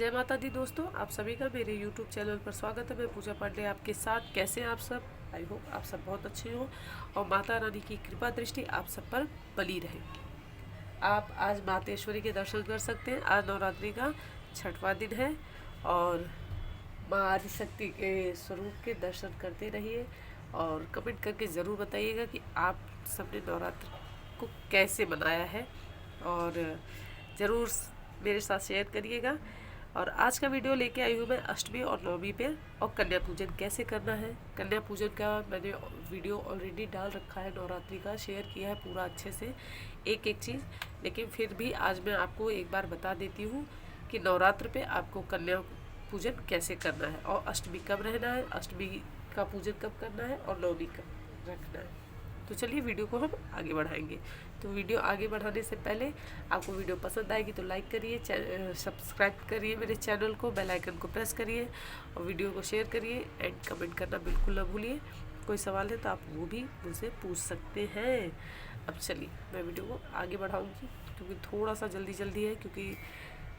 जय माता दी दोस्तों, आप सभी का मेरे YouTube चैनल पर स्वागत है। मैं पूजा पांडे आपके साथ। कैसे हैं आप सब? आई होप आप सब बहुत अच्छे हो और माता रानी की कृपा दृष्टि आप सब पर बनी रहे। आप आज मातेश्वरी के दर्शन कर सकते हैं। आज नवरात्रि का 6वां दिन है और माँ आदिशक्ति के स्वरूप के दर्शन करते रहिए और कमेंट करके ज़रूर बताइएगा कि आप सबने नवरात्र को कैसे मनाया है और ज़रूर मेरे साथ शेयर करिएगा। और आज का वीडियो लेके आई हूँ मैं अष्टमी और नवमी पे और कन्या पूजन कैसे करना है। कन्या पूजन का मैंने वीडियो ऑलरेडी डाल रखा है, नवरात्रि का शेयर किया है पूरा अच्छे से एक एक चीज़, लेकिन फिर भी आज मैं आपको एक बार बता देती हूँ कि नवरात्र पे आपको कन्या पूजन कैसे करना है और अष्टमी कब रहना है, अष्टमी का पूजन कब करना है और नवमी कब रखना है। तो चलिए वीडियो को हम आगे बढ़ाएंगे। तो वीडियो आगे बढ़ाने से पहले आपको वीडियो पसंद आएगी तो लाइक करिए, सब्सक्राइब करिए मेरे चैनल को, बेल आइकन को प्रेस करिए और वीडियो को शेयर करिए एंड कमेंट करना बिल्कुल ना भूलिए। कोई सवाल है तो आप वो भी मुझसे पूछ सकते हैं। अब चलिए मैं वीडियो को आगे बढ़ाऊँगी क्योंकि थोड़ा सा जल्दी है, क्योंकि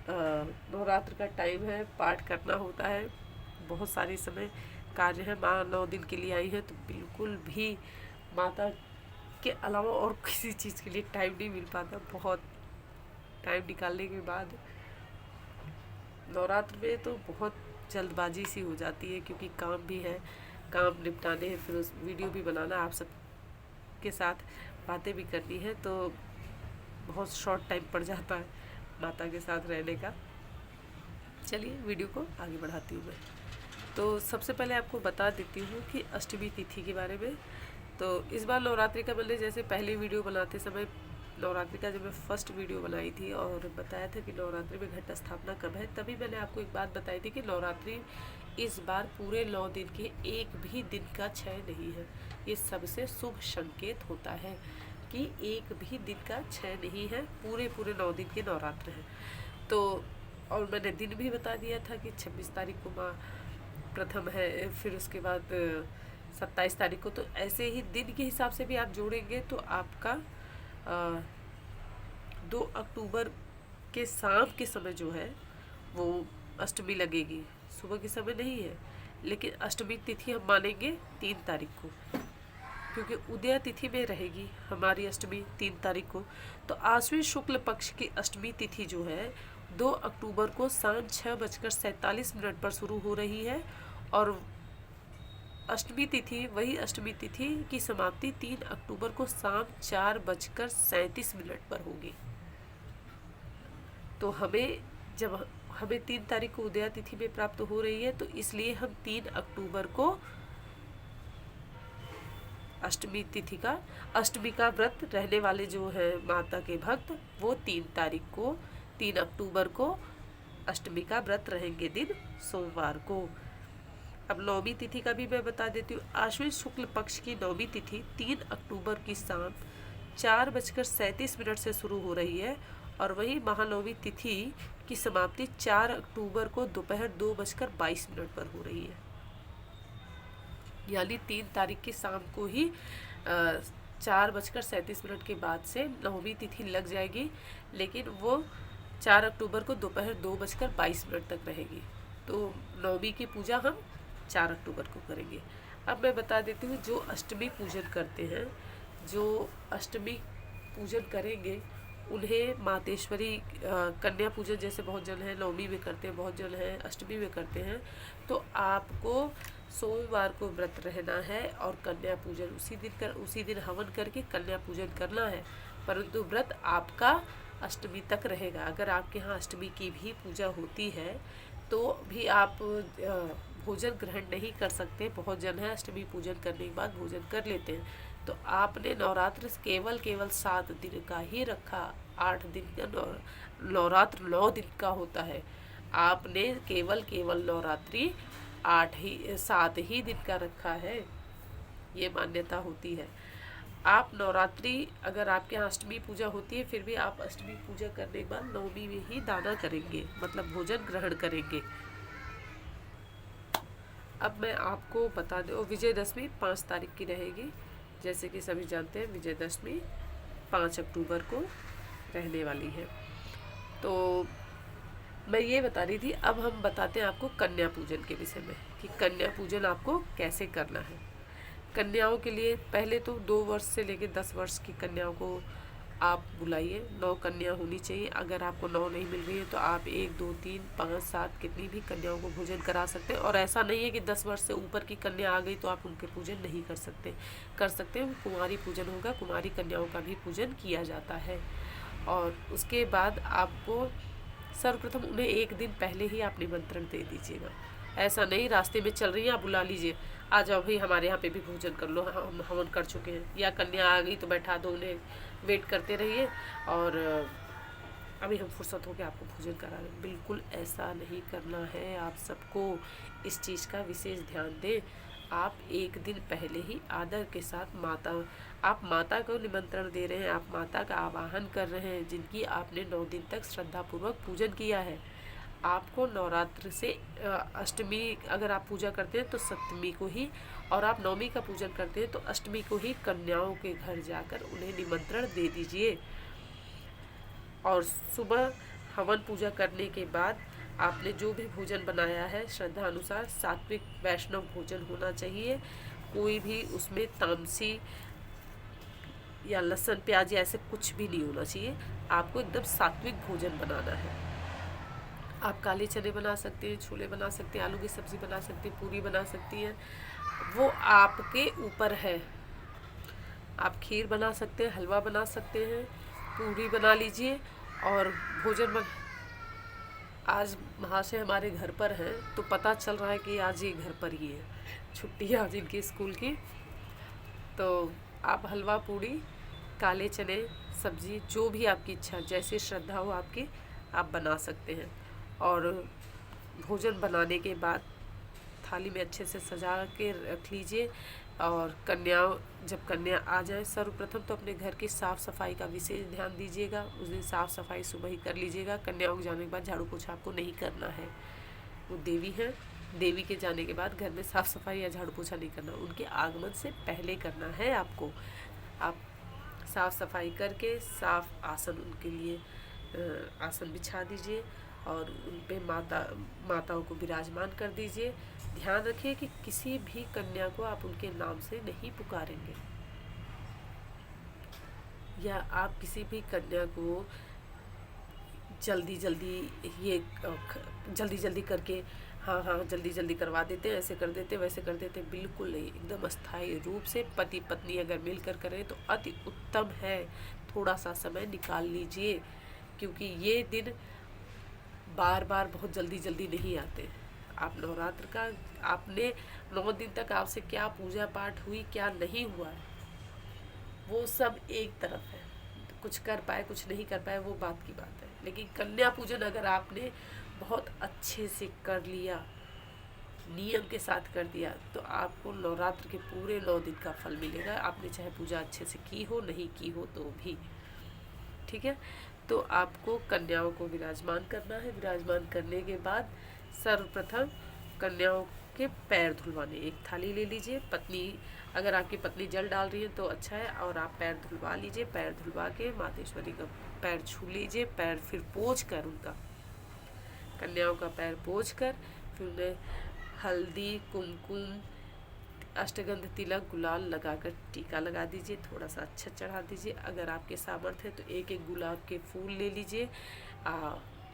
नवरात्र का टाइम है, पाठ करना होता है, बहुत सारे समय कार्य है। माँ 9 दिन के लिए आई है तो बिल्कुल भी माता के अलावा और किसी चीज़ के लिए टाइम नहीं मिल पाता। बहुत टाइम निकालने के बाद नवरात्र में तो बहुत जल्दबाजी सी हो जाती है, क्योंकि काम भी है, काम निपटाने हैं, फिर उस वीडियो भी बनाना, आप सब के साथ बातें भी करनी है, तो बहुत शॉर्ट टाइम पड़ जाता है माता के साथ रहने का। चलिए वीडियो को आगे बढ़ाती हूँ मैं। तो सबसे पहले आपको बता देती हूँ कि अष्टमी तिथि के बारे में। तो इस बार नवरात्रि का मैंने जैसे पहले वीडियो बनाते समय, नवरात्रि का जब मैं फर्स्ट वीडियो बनाई थी और बताया था कि नवरात्रि में घट स्थापना कब है, तभी मैंने आपको एक बात बताई थी कि नवरात्रि इस बार पूरे 9 दिन के एक भी दिन का क्षय नहीं है। ये सबसे शुभ संकेत होता है कि एक भी दिन का क्षय नहीं है, पूरे 9 दिन के नवरात्र हैं। तो और मैंने दिन भी बता दिया था कि 26 तारीख को माँ प्रथम है, फिर उसके बाद 27 तारीख को। तो ऐसे ही दिन के हिसाब से भी आप जोड़ेंगे तो आपका 2 अक्टूबर के शाम के समय जो है वो अष्टमी लगेगी, सुबह के समय नहीं है। लेकिन अष्टमी तिथि हम मानेंगे 3 तारीख को, क्योंकि उदया तिथि में रहेगी हमारी अष्टमी 3 तारीख को। तो आश्विन शुक्ल पक्ष की अष्टमी तिथि जो है 2 अक्टूबर को शाम 6:47 पर शुरू हो रही है और अष्टमी तिथि, वही अष्टमी तिथि की समाप्ति 3 अक्टूबर को शाम 4:37 पर होगी। तो जब हमें 3 तारीख को उदया तिथि में प्राप्त हो रही है, तो इसलिए हम 3 अक्टूबर को अष्टमी का व्रत रहने वाले जो है माता के भक्त, वो 3 अक्टूबर को अष्टमी का व्रत रहेंगे, दिन सोमवार को। अब नवमी तिथि का भी मैं बता देती हूँ। आश्विन शुक्ल पक्ष की नवमी तिथि 3 अक्टूबर की शाम 4:37 से शुरू हो रही है और वही महानवमी तिथि की समाप्ति 4 अक्टूबर को दोपहर 2:22 पर हो रही है। यानी 3 तारीख की शाम को ही 4:37 के बाद से नवमी तिथि लग जाएगी, लेकिन वो 4 अक्टूबर को दोपहर 2:22 तक रहेगी। तो नवमी की पूजा हम 4 अक्टूबर को करेंगे। अब मैं बता देती हूँ, जो अष्टमी पूजन करते हैं, जो अष्टमी पूजन करेंगे उन्हें मातेश्वरी कन्या पूजन जैसे बहुत जन है नवमी में करते हैं, बहुत जन है अष्टमी में करते हैं। तो आपको सोमवार को व्रत रहना है और कन्या पूजन उसी दिन हवन करके कन्या पूजन करना है, परंतु व्रत आपका अष्टमी तक रहेगा। अगर आपके यहाँ अष्टमी की भी पूजा होती है तो भी आप भोजन ग्रहण नहीं कर सकते। बहुत जन है अष्टमी पूजन करने के बाद भोजन कर लेते हैं। तो आपने नवरात्र केवल 7 दिन का ही रखा। 8 दिन का नवरात्र 9 दिन का होता है, आपने केवल नवरात्रि 7 ही दिन का रखा है, ये मान्यता होती है। आप नवरात्रि, अगर आपके यहाँ अष्टमी पूजा होती है, फिर भी आप अष्टमी पूजा करने के बाद नवमी में ही दाना करेंगे, मतलब भोजन ग्रहण करेंगे। अब मैं आपको बता दूँ, विजयदशमी 5 तारीख की रहेगी। जैसे कि सभी जानते हैं विजयदशमी 5 अक्टूबर को रहने वाली है। तो मैं ये बता रही थी, अब हम बताते हैं आपको कन्या पूजन के विषय में कि कन्या पूजन आपको कैसे करना है। कन्याओं के लिए पहले तो 2 वर्ष से लेकर 10 वर्ष की कन्याओं को आप बुलाइए। 9 कन्या होनी चाहिए। अगर आपको 9 नहीं मिल रही है तो आप 1 2 3 5 7 कितनी भी कन्याओं को भोजन करा सकते हैं। और ऐसा नहीं है कि 10 वर्ष से ऊपर की कन्या आ गई तो आप उनके पूजन नहीं कर सकते। कुमारी पूजन होगा, कुमारी कन्याओं का भी पूजन किया जाता है। और उसके बाद आपको सर्वप्रथम उन्हें 1 दिन पहले ही आप निमंत्रण दे दीजिएगा। ऐसा नहीं रास्ते में चल रही है आप बुला लीजिए, आ जाओ भाई हमारे यहाँ पे भी भोजन कर लो, हम हवन कर चुके हैं। या कन्या आ गई तो बैठा दो उन्हें, वेट करते रहिए और अभी हम फुर्सत हो के आपको भोजन करा रहे हैं। बिल्कुल ऐसा नहीं करना है। आप सबको इस चीज़ का विशेष ध्यान दें। आप 1 दिन पहले ही आदर के साथ आप माता को निमंत्रण दे रहे हैं, आप माता का आवाहन कर रहे हैं जिनकी आपने 9 दिन तक श्रद्धापूर्वक पूजन किया है। आपको नवरात्र से अष्टमी अगर आप पूजा करते हैं तो सप्तमी को ही, और आप नवमी का पूजन करते हैं तो अष्टमी को ही कन्याओं के घर जाकर उन्हें निमंत्रण दे दीजिए। और सुबह हवन पूजा करने के बाद आपने जो भी भोजन बनाया है श्रद्धा अनुसार सात्विक वैष्णव भोजन होना चाहिए। कोई भी उसमें तामसी या लहसुन प्याज या ऐसे कुछ भी नहीं होना चाहिए। आपको एकदम सात्विक भोजन बनाना है। आप काले चने बना सकते हैं, छोले बना सकते हैं, आलू की सब्ज़ी बना सकते हैं, पूरी बना सकती हैं, वो आपके ऊपर है। आप खीर बना सकते हैं, हलवा बना सकते हैं, पूरी बना लीजिए। और भोजन बन आज महाशय हमारे घर पर हैं तो पता चल रहा है कि आज ये घर पर ही है, छुट्टी है आज इनकी स्कूल की। तो आप हलवा पूड़ी, काले चने, सब्जी, जो भी आपकी इच्छा जैसे श्रद्धा हो आपकी, आप बना सकते हैं। और भोजन बनाने के बाद थाली में अच्छे से सजा के रख लीजिए। और जब कन्या आ जाए सर्वप्रथम तो अपने घर की साफ़ सफाई का विशेष ध्यान दीजिएगा। उस दिन साफ़ सफाई सुबह ही कर लीजिएगा। कन्याओं के जाने के बाद झाड़ू पोछा आपको नहीं करना है। वो देवी हैं, देवी के जाने के बाद घर में साफ़ सफाई या झाड़ू पोछा नहीं करना, उनके आगमन से पहले करना है आपको। आप साफ़ सफाई करके साफ़ आसन उनके लिए आसन बिछा दीजिए और उन पे माताओं को विराजमान कर दीजिए। ध्यान रखिए कि किसी भी कन्या को आप उनके नाम से नहीं पुकारेंगे, या आप किसी भी कन्या को जल्दी जल्दी करके हाँ जल्दी जल्दी करवा देते हैं, ऐसे कर देते वैसे कर देते, बिल्कुल नहीं। एकदम अस्थायी रूप से पति पत्नी अगर मिलकर करें तो अति उत्तम है। थोड़ा सा समय निकाल लीजिए, क्योंकि ये दिन बार बार बहुत जल्दी जल्दी नहीं आते। आप नवरात्र का आपने 9 दिन तक आपसे क्या पूजा पाठ हुई क्या नहीं हुआ है वो सब एक तरफ है। कुछ कर पाए कुछ नहीं कर पाए वो बात की बात है। लेकिन कन्या पूजन अगर आपने बहुत अच्छे से कर लिया, नियम के साथ कर दिया, तो आपको नवरात्र के पूरे 9 दिन का फल मिलेगा। आपने चाहे पूजा अच्छे से की हो नहीं की हो तो भी। ठीक है, तो आपको कन्याओं को विराजमान करना है। विराजमान करने के बाद सर्वप्रथम कन्याओं के पैर धुलवाने। एक थाली ले लीजिए, पत्नी अगर आपकी पत्नी जल डाल रही है तो अच्छा है, और आप पैर धुलवा लीजिए। पैर धुलवा के मातेश्वरी का पैर छू लीजिए। पैर फिर पोंछ कर उनका, कन्याओं का पैर पोंछ कर फिर उन्हें हल्दी, कुमकुम, अष्टगंध, तिलक, गुलाल लगाकर टीका लगा दीजिए। थोड़ा सा अच्छा चढ़ा दीजिए। अगर आपके सामर्थ्य है तो एक एक गुलाब के फूल ले लीजिए।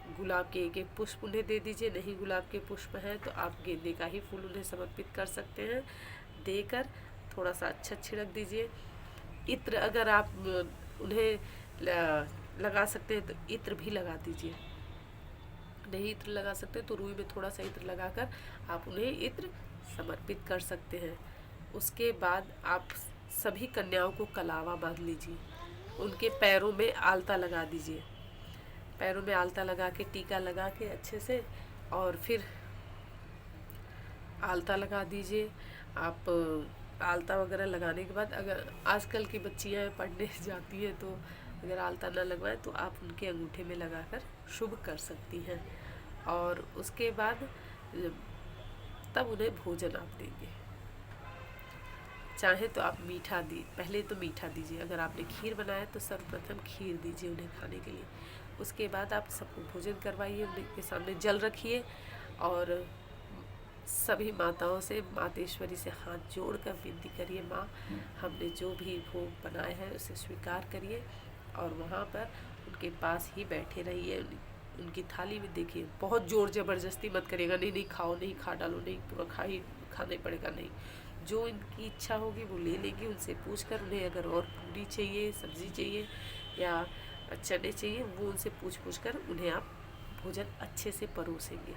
गुलाब के एक एक पुष्प उन्हें दे दीजिए। नहीं गुलाब के पुष्प हैं तो आप गेंदे का ही फूल उन्हें समर्पित कर सकते हैं। देकर थोड़ा सा अच्छा छिड़क दीजिए। इत्र अगर आप उन्हें लगा सकते हैं तो इत्र भी लगा दीजिए। नहीं इत्र लगा सकते तो रुई में थोड़ा सा इत्र लगाकर आप उन्हें इत्र समर्पित कर सकते हैं। उसके बाद आप सभी कन्याओं को कलावा बांध लीजिए। उनके पैरों में आलता लगा दीजिए। पैरों में आलता लगा के टीका लगा के अच्छे से, और फिर आलता लगा दीजिए। आप आलता वगैरह लगाने के बाद अगर आजकल की बच्चियां पढ़ने जाती हैं तो अगर आलता ना लगवाएं तो आप उनके अंगूठे में लगाकर शुभ कर सकती हैं। और उसके बाद तब उन्हें भोजन आप देंगे। चाहे तो आप पहले तो मीठा दीजिए। अगर आपने खीर बनाया तो सर्वप्रथम खीर दीजिए उन्हें खाने के लिए। उसके बाद आप सबको भोजन करवाइए, उनके सामने जल रखिए और सभी माताओं से मातेश्वरी से हाथ जोड़कर विनती करिए, माँ हमने जो भी भोग बनाए हैं उसे स्वीकार करिए। और वहाँ पर उनके पास ही बैठे रहिए, उनकी थाली में देखिए, बहुत ज़ोर ज़बरदस्ती मत करिएगा, नहीं नहीं खाओ, नहीं खा डालो, नहीं पूरा खाना ही पड़ेगा, नहीं। जो इनकी इच्छा होगी वो ले लेंगे। उनसे पूछ कर उन्हें अगर और पूरी चाहिए, सब्ज़ी चाहिए या चने चाहिए, वो उनसे पूछ कर उन्हें आप भोजन अच्छे से परोसेंगे।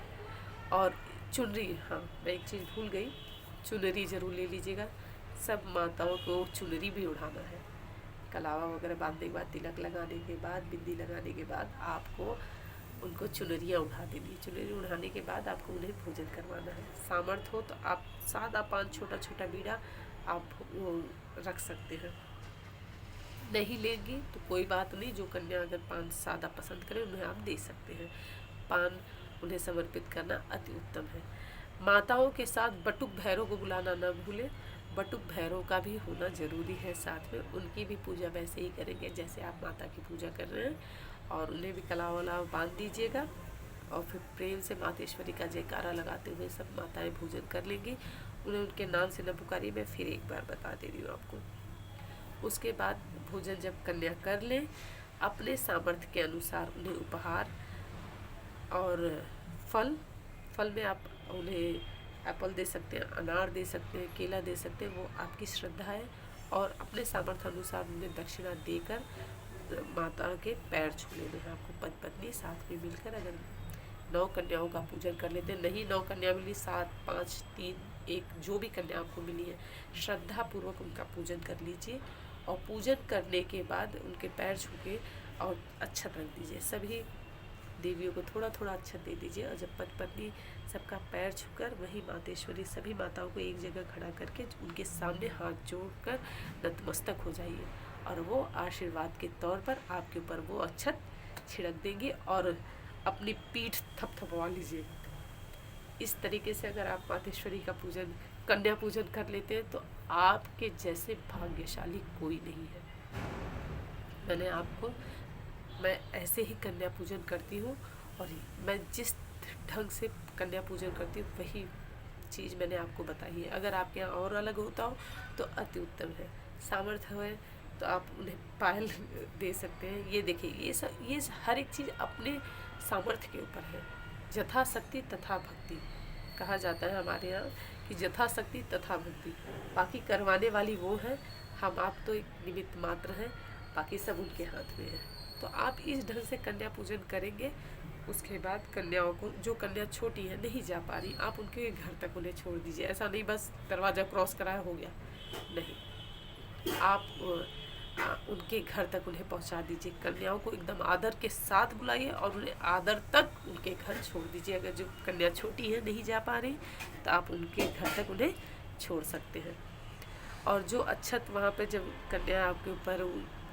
और चुनरी, हाँ मैं एक चीज़ भूल गई, चुनरी ज़रूर ले लीजिएगा। सब माताओं को चुनरी भी उड़ाना है। कलावा वगैरह बांधने के बाद, तिलक लगाने के बाद, बिंदी लगाने के बाद आपको उनको चुनरियाँ उड़ा देनी। चुनरी उड़ाने के बाद आपको उन्हें भोजन करवाना है। सामर्थ्य हो तो आप सादा पान, छोटा छोटा बीड़ा आप वो रख सकते हैं। नहीं लेंगी तो कोई बात नहीं, जो कन्या अगर पान सादा पसंद करे उन्हें आप दे सकते हैं। पान उन्हें समर्पित करना अति उत्तम है। माताओं के साथ बटुक भैरव को बुलाना न भूलें। बटुक भैरव का भी होना जरूरी है साथ में। उनकी भी पूजा वैसे ही करेंगे जैसे आप माता की पूजा कर रहे हैं, और उन्हें भी कलाव वलाव बांध दीजिएगा। और फिर प्रेम से मातेश्वरी का जयकारा लगाते हुए सब माताएं भोजन कर लेंगी। उन्हें उनके नाम से न पुकारिए, मैं फिर एक बार बता दे रही हूँ आपको। उसके बाद भोजन जब कन्या कर लें, अपने सामर्थ्य के अनुसार उन्हें उपहार और फल में आप उन्हें एप्पल दे सकते हैं, अनार दे सकते हैं, केला दे सकते हैं, वो आपकी श्रद्धा है। और अपने सामर्थ्य अनुसार उन्हें दक्षिणा देकर माता के पैर छू लेने हैं आपको। पति पत्नी साथ में मिलकर अगर 9 कन्याओं का पूजन कर लेते हैं, नहीं 9 कन्या मिली, 7, 5, 3, 1 जो भी कन्या आपको मिली है, श्रद्धा पूर्वक उनका पूजन कर लीजिए। और पूजन करने के बाद उनके पैर छू के और अक्षत रख दीजिए। सभी देवियों को थोड़ा थोड़ा अक्षत दे दीजिए। और जब पति पत्नी सबका पैर छूकर वही मातेश्वरी सभी माताओं को एक जगह खड़ा करके उनके सामने हाथ जोड़कर नतमस्तक हो जाइए, और वो आशीर्वाद के तौर पर आपके ऊपर वो अक्षत छिड़क देंगे और अपनी पीठ थपथपवा लीजिए। इस तरीके से अगर आप मातेश्वरी का पूजन, कन्या पूजन कर लेते हैं तो आपके जैसे भाग्यशाली कोई नहीं है। मैं ऐसे ही कन्या पूजन करती हूँ, और मैं जिस ढंग से कन्या पूजन करती हूँ वही चीज़ मैंने आपको बताई है। अगर आपके यहाँ और अलग होता हो तो अति उत्तम है। सामर्थ्य है तो आप उन्हें पायल दे सकते हैं। ये देखिए, ये हर एक चीज़ अपने सामर्थ्य के ऊपर है। यथा शक्ति तथा भक्ति कहा जाता है हमारे यहाँ कि यथा शक्ति तथा भक्ति। बाकी करवाने वाली वो है, हम आप तो एक निमित्त मात्र हैं, बाकी सब उनके हाथ में है। तो आप इस ढंग से कन्या पूजन करेंगे। उसके बाद कन्याओं को, जो कन्या छोटी है नहीं जा पा रही, आप उनके घर तक उन्हें छोड़ दीजिए। ऐसा नहीं बस दरवाज़ा क्रॉस कराया हो गया, नहीं, आप उनके घर तक उन्हें पहुंचा दीजिए। कन्याओं को एकदम आदर के साथ बुलाइए और उन्हें आदर तक उनके घर छोड़ दीजिए। अगर जो कन्या छोटी है नहीं जा पा रही तो आप उनके घर तक उन्हें छोड़ सकते हैं। और जो अक्षत वहाँ पे जब कन्या आपके ऊपर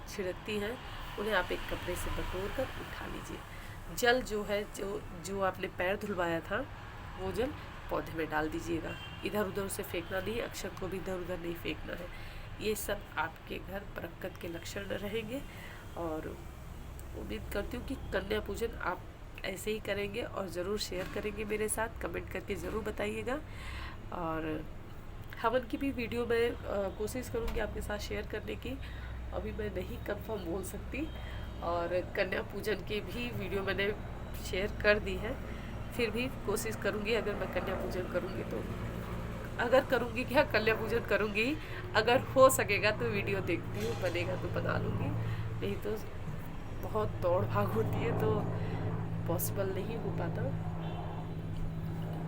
छिड़कती हैं, उन्हें आप एक कपड़े से बटोर कर उठा लीजिए। जल जो है, जो आपने पैर धुलवाया था, वो जल पौधे में डाल दीजिएगा। इधर उधर से फेंकना नहीं, अक्षत को भी इधर उधर नहीं फेंकना है। ये सब आपके घर बरकत के लक्षण रहेंगे। और उम्मीद करती हूँ कि कन्या पूजन आप ऐसे ही करेंगे और ज़रूर शेयर करेंगे मेरे साथ। कमेंट करके ज़रूर बताइएगा। और हवन की भी वीडियो मैं कोशिश करूँगी आपके साथ शेयर करने की। अभी मैं नहीं कंफर्म बोल सकती। और कन्या पूजन की भी वीडियो मैंने शेयर कर दी है, फिर भी कोशिश करूँगी अगर मैं कन्या पूजन करूँगी तो, अगर करूँगी क्या, कन्या पूजन करूँगी, अगर हो सकेगा तो वीडियो देखती हूँ, बनेगा तो बना लूँगी, नहीं तो बहुत दौड़ भाग होती है तो पॉसिबल नहीं हो पाता।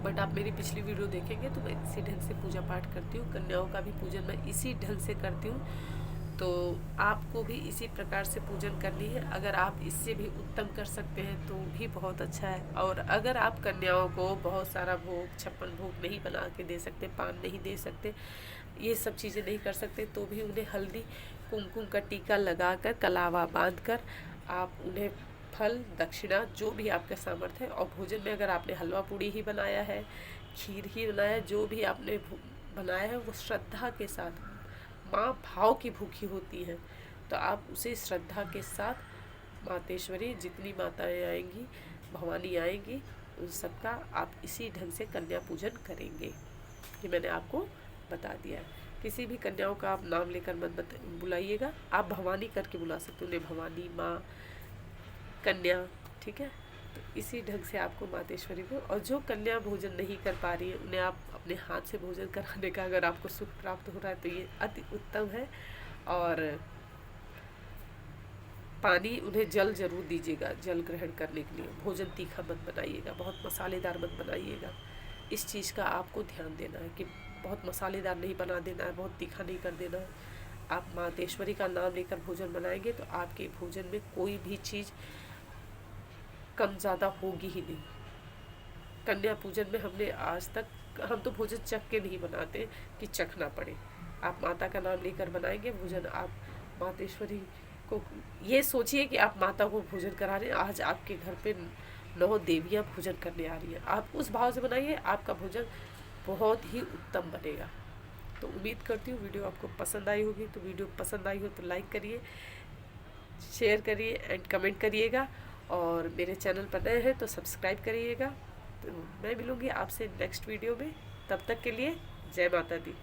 बट आप मेरी पिछली वीडियो देखेंगे तो मैं इसी ढंग से पूजा पाठ करती हूँ। कन्याओं का भी पूजन मैं इसी ढंग से करती हूँ, तो आपको भी इसी प्रकार से पूजन करनी है। अगर आप इससे भी उत्तम कर सकते हैं तो भी बहुत अच्छा है। और अगर आप कन्याओं को बहुत सारा भोग, 56 भोग नहीं बना के दे सकते, पान नहीं दे सकते, ये सब चीज़ें नहीं कर सकते, तो भी उन्हें हल्दी कुमकुम का टीका लगाकर, कलावा बांधकर आप उन्हें फल, दक्षिणा, जो भी आपका सामर्थ्य है, और भोजन में अगर आपने हलवा पूड़ी ही बनाया है, खीर ही बनाया है, जो भी आपने बनाया है वो श्रद्धा के साथ, माँ भाव की भूखी होती है तो आप उसे श्रद्धा के साथ मातेश्वरी जितनी माताएं आएंगी, भवानी आएंगी, उन सबका आप इसी ढंग से कन्या पूजन करेंगे। ये मैंने आपको बता दिया है। किसी भी कन्याओं का आप नाम लेकर मत बुलाइएगा, आप भवानी करके बुला सकते हो, उन्हें भवानी, माँ, कन्या, ठीक है। तो इसी ढंग से आपको मातेश्वरी को, और जो कन्या भोजन नहीं कर पा रही है उन्हें आप अपने हाथ से भोजन कराने का अगर आपको सुख प्राप्त हो रहा है तो ये अति उत्तम है। और पानी, उन्हें जल जरूर दीजिएगा जल ग्रहण करने के लिए। भोजन तीखा मत बनाइएगा, बहुत मसालेदार मत बनाइएगा। इस चीज़ का आपको ध्यान देना है कि बहुत मसालेदार नहीं बना देना है, बहुत तीखा नहीं कर देना है। आप मातेश्वरी का नाम लेकर भोजन बनाएंगे तो आपके भोजन में कोई भी चीज़ कम ज़्यादा होगी ही नहीं। कन्या पूजन में हमने आज तक, हम तो भोजन चख के नहीं बनाते कि चखना पड़े। आप माता का नाम लेकर बनाएंगे भोजन, आप मातेश्वरी को ये सोचिए कि आप माता को भोजन करा रहे हैं। आज आपके घर पे 9 देवियाँ भोजन करने आ रही हैं, आप उस भाव से बनाइए, आपका भोजन बहुत ही उत्तम बनेगा। तो उम्मीद करती हूँ वीडियो आपको पसंद आई होगी। तो वीडियो पसंद आई हो तो लाइक करिए, शेयर करिए एंड कमेंट करिएगा, और मेरे चैनल पर नए हैं तो सब्सक्राइब करिएगा। तो मैं मिलूँगी आपसे नेक्स्ट वीडियो में, तब तक के लिए जय माता दी।